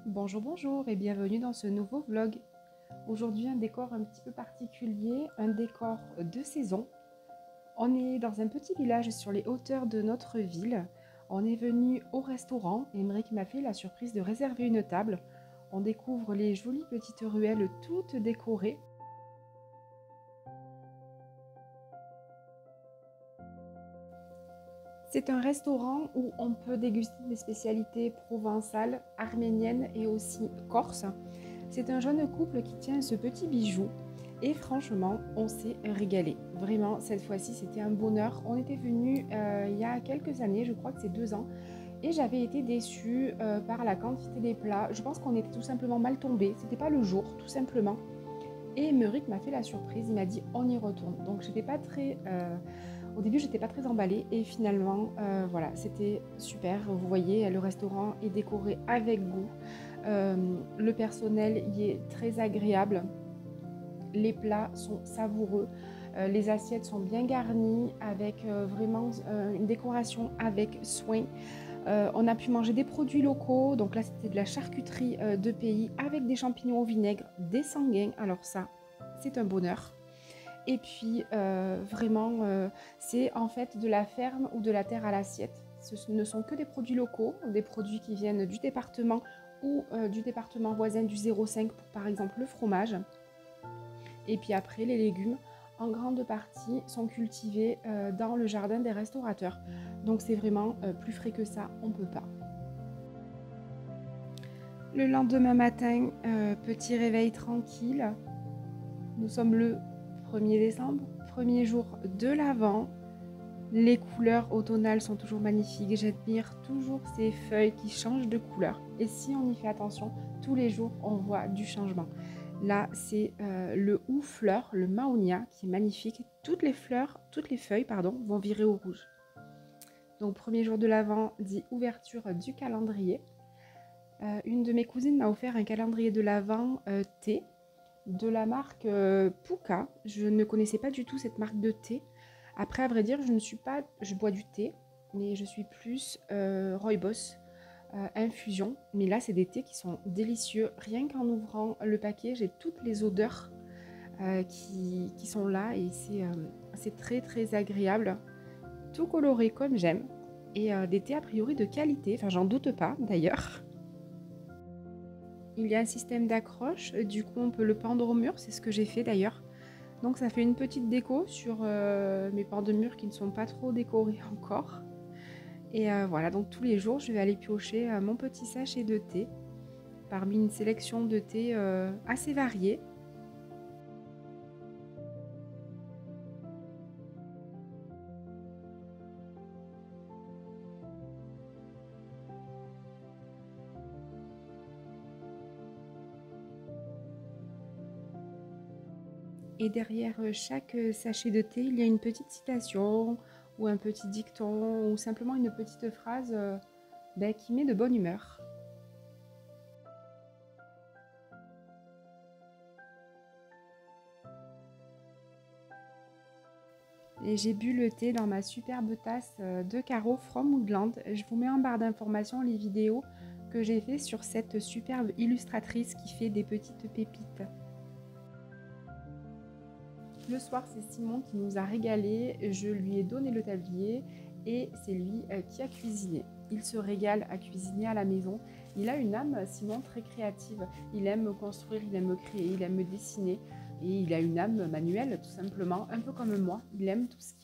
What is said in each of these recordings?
Bonjour, bonjour et bienvenue dans ce nouveau vlog. Aujourd'hui, un décor un petit peu particulier, un décor de saison. On est dans un petit village sur les hauteurs de notre ville. On est venu au restaurant. Émeric m'a fait la surprise de réserver une table. On découvre les jolies petites ruelles toutes décorées. C'est un restaurant où on peut déguster des spécialités provençales, arméniennes et aussi corses. C'est un jeune couple qui tient ce petit bijou et franchement, on s'est régalé. Vraiment, cette fois-ci, c'était un bonheur. On était venu il y a quelques années, je crois que c'est 2 ans, et j'avais été déçue par la quantité des plats. Je pense qu'on était tout simplement mal tombé. C'était pas le jour, tout simplement. Et Émeric m'a fait la surprise. Il m'a dit on y retourne. Donc j'étais pas très au début, j'étais pas très emballée et finalement, voilà, c'était super. Vous voyez, le restaurant est décoré avec goût. Le personnel y est très agréable. Les plats sont savoureux. Les assiettes sont bien garnies avec vraiment une décoration avec soin. On a pu manger des produits locaux. Donc là, c'était de la charcuterie de pays avec des champignons au vinaigre, des sanguins. Alors ça, c'est un bonheur. Et puis, vraiment, c'est en fait de la ferme ou de la terre à l'assiette. Ce ne sont que des produits locaux, des produits qui viennent du département ou du département voisin du 05 pour par exemple le fromage. Et puis après, les légumes, en grande partie, sont cultivés dans le jardin des restaurateurs. Donc c'est vraiment plus frais que ça, on ne peut pas. Le lendemain matin, petit réveil tranquille. Nous sommes le 1er décembre, premier jour de l'Avent. Les couleurs automnales sont toujours magnifiques. J'admire toujours ces feuilles qui changent de couleur. Et si on y fait attention, tous les jours, on voit du changement. Là, c'est le hou-fleur, le mahonia, qui est magnifique. Toutes les feuilles, vont virer au rouge. Donc, premier jour de l'Avent dit ouverture du calendrier. Une de mes cousines m'a offert un calendrier de l'Avent thé de la marque Puka. Je ne connaissais pas du tout cette marque de thé. Après, à vrai dire, je bois du thé, mais je suis plus Rooibos infusion. Mais là, c'est des thés qui sont délicieux. Rien qu'en ouvrant le paquet, j'ai toutes les odeurs qui sont là et c'est très très agréable. Tout coloré comme j'aime et des thés a priori de qualité. Enfin, j'en doute pas d'ailleurs. Il y a un système d'accroche, du coup on peut le pendre au mur, c'est ce que j'ai fait d'ailleurs. Donc ça fait une petite déco sur mes pans de mur qui ne sont pas trop décorés encore. Et voilà, donc tous les jours je vais aller piocher mon petit sachet de thé parmi une sélection de thé assez variée. Et derrière chaque sachet de thé, il y a une petite citation ou un petit dicton ou simplement une petite phrase qui met de bonne humeur. Et j'ai bu le thé dans ma superbe tasse de Caro from Woodland. Je vous mets en barre d'informations les vidéos que j'ai fait sur cette superbe illustratrice qui fait des petites pépites. Le soir, c'est Simon qui nous a régalé. Je lui ai donné le tablier et c'est lui qui a cuisiné. Il se régale à cuisiner à la maison. Il a une âme, Simon, très créative. Il aime construire, il aime créer, il aime dessiner. Et il a une âme manuelle, tout simplement, un peu comme moi. Il aime tout ce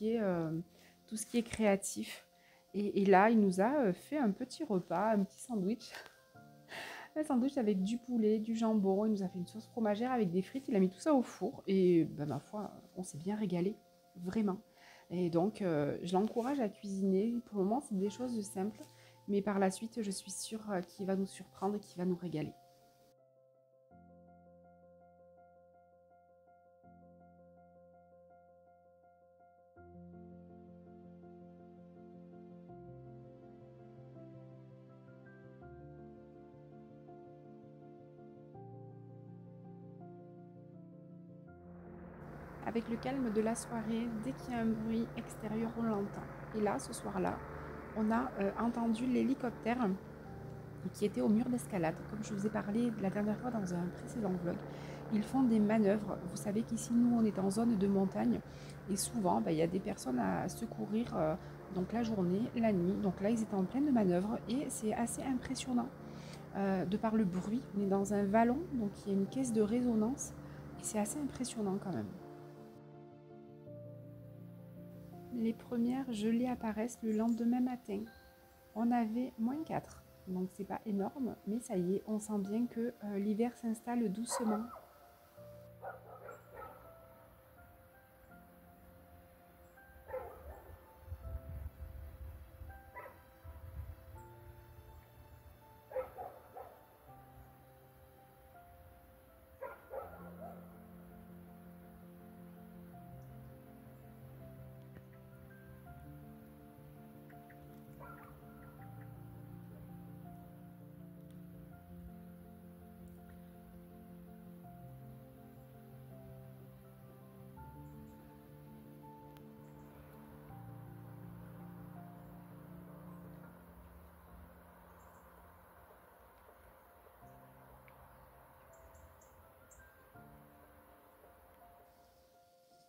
qui est créatif. Et là, il nous a fait un petit repas, un petit sandwich. Un sandwich avec du poulet, du jambon. Il nous a fait une sauce fromagère avec des frites. Il a mis tout ça au four. Et ma foi, on s'est bien régalé. Vraiment. Et donc, je l'encourage à cuisiner. Pour le moment, c'est des choses simples. Mais par la suite, je suis sûre qu'il va nous surprendre et qu'il va nous régaler. Avec le calme de la soirée, dès qu'il y a un bruit extérieur, on l'entend. Et là, ce soir-là, on a entendu l'hélicoptère et qui étaient au mur d'escalade. Comme je vous ai parlé la dernière fois dans un précédent vlog, ils font des manœuvres. Vous savez qu'ici, nous, on est en zone de montagne et souvent, il y a des personnes à secourir donc la journée, la nuit. Donc là, ils étaient en pleine manœuvre et c'est assez impressionnant de par le bruit. On est dans un vallon, donc il y a une caisse de résonance et c'est assez impressionnant quand même. Les premières gelées apparaissent le lendemain matin. On avait -4, donc c'est pas énorme, mais ça y est, on sent bien que l'hiver s'installe doucement.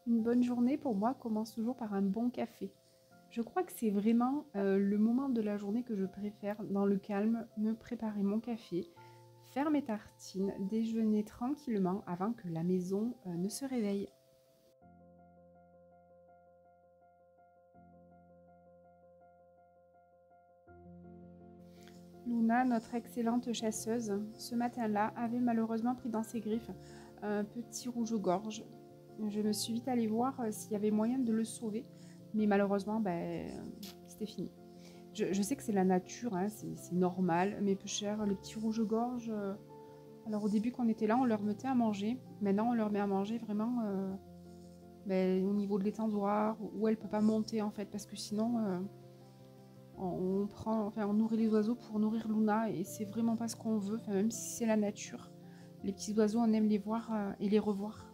Une bonne journée pour moi commence toujours par un bon café. Je crois que c'est vraiment le moment de la journée que je préfère, dans le calme, me préparer mon café, faire mes tartines, déjeuner tranquillement avant que la maison ne se réveille. Luna, notre excellente chasseuse, ce matin-là, avait malheureusement pris dans ses griffes un petit rouge-gorge. Je me suis vite allée voir s'il y avait moyen de le sauver, mais malheureusement, c'était fini. Je sais que c'est la nature, hein, c'est normal, mais peu cher, les petits rouges-gorge. Alors au début, quand on était là, on leur mettait à manger. Maintenant, on leur met à manger vraiment au niveau de l'étendoir, où elle ne peut pas monter en fait, parce que sinon, on nourrit les oiseaux pour nourrir Luna, et c'est vraiment pas ce qu'on veut, même si c'est la nature. Les petits oiseaux, on aime les voir et les revoir.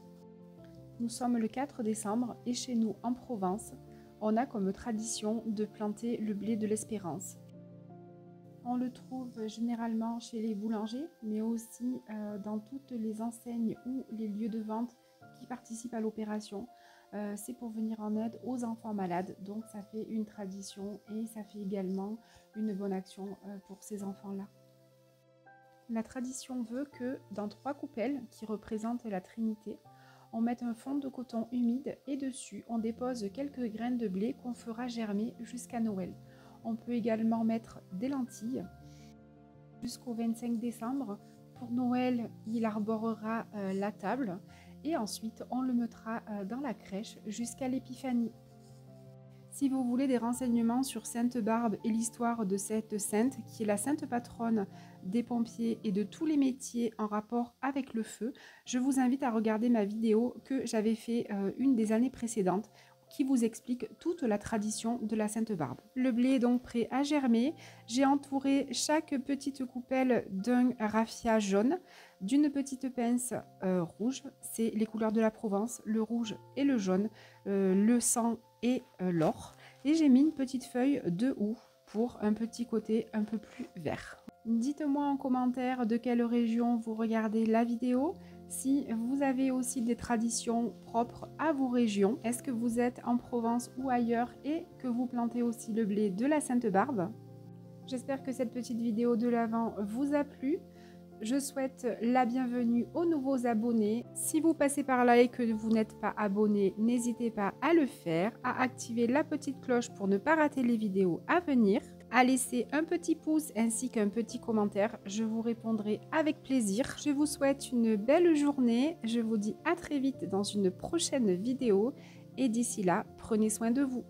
Nous sommes le 4 décembre et chez nous en Provence, on a comme tradition de planter le blé de l'espérance. On le trouve généralement chez les boulangers, mais aussi dans toutes les enseignes ou les lieux de vente qui participent à l'opération. C'est pour venir en aide aux enfants malades, donc ça fait une tradition et ça fait également une bonne action pour ces enfants-là. La tradition veut que dans 3 coupelles qui représentent la Trinité, on met un fond de coton humide et dessus on dépose quelques graines de blé qu'on fera germer jusqu'à Noël. On peut également mettre des lentilles jusqu'au 25 décembre. Pour Noël, il arborera la table et ensuite on le mettra dans la crèche jusqu'à l'Épiphanie. Si vous voulez des renseignements sur Sainte Barbe et l'histoire de cette sainte, qui est la sainte patronne des pompiers et de tous les métiers en rapport avec le feu, je vous invite à regarder ma vidéo que j'avais fait une des années précédentes, qui vous explique toute la tradition de la Sainte Barbe. Le blé est donc prêt à germer. J'ai entouré chaque petite coupelle d'un raffia jaune, d'une petite pince rouge. C'est les couleurs de la Provence, le rouge et le jaune, le sang et l'or. Et j'ai mis une petite feuille de houx pour un petit côté un peu plus vert. Dites-moi en commentaire de quelle région vous regardez la vidéo. Si vous avez aussi des traditions propres à vos régions, est-ce que vous êtes en Provence ou ailleurs et que vous plantez aussi le blé de la Sainte Barbe? J'espère que cette petite vidéo de l'Avent vous a plu. Je souhaite la bienvenue aux nouveaux abonnés. Si vous passez par là et que vous n'êtes pas abonné, n'hésitez pas à le faire, à activer la petite cloche pour ne pas rater les vidéos à venir, à laisser un petit pouce ainsi qu'un petit commentaire. Je vous répondrai avec plaisir. Je vous souhaite une belle journée. Je vous dis à très vite dans une prochaine vidéo et d'ici là, prenez soin de vous.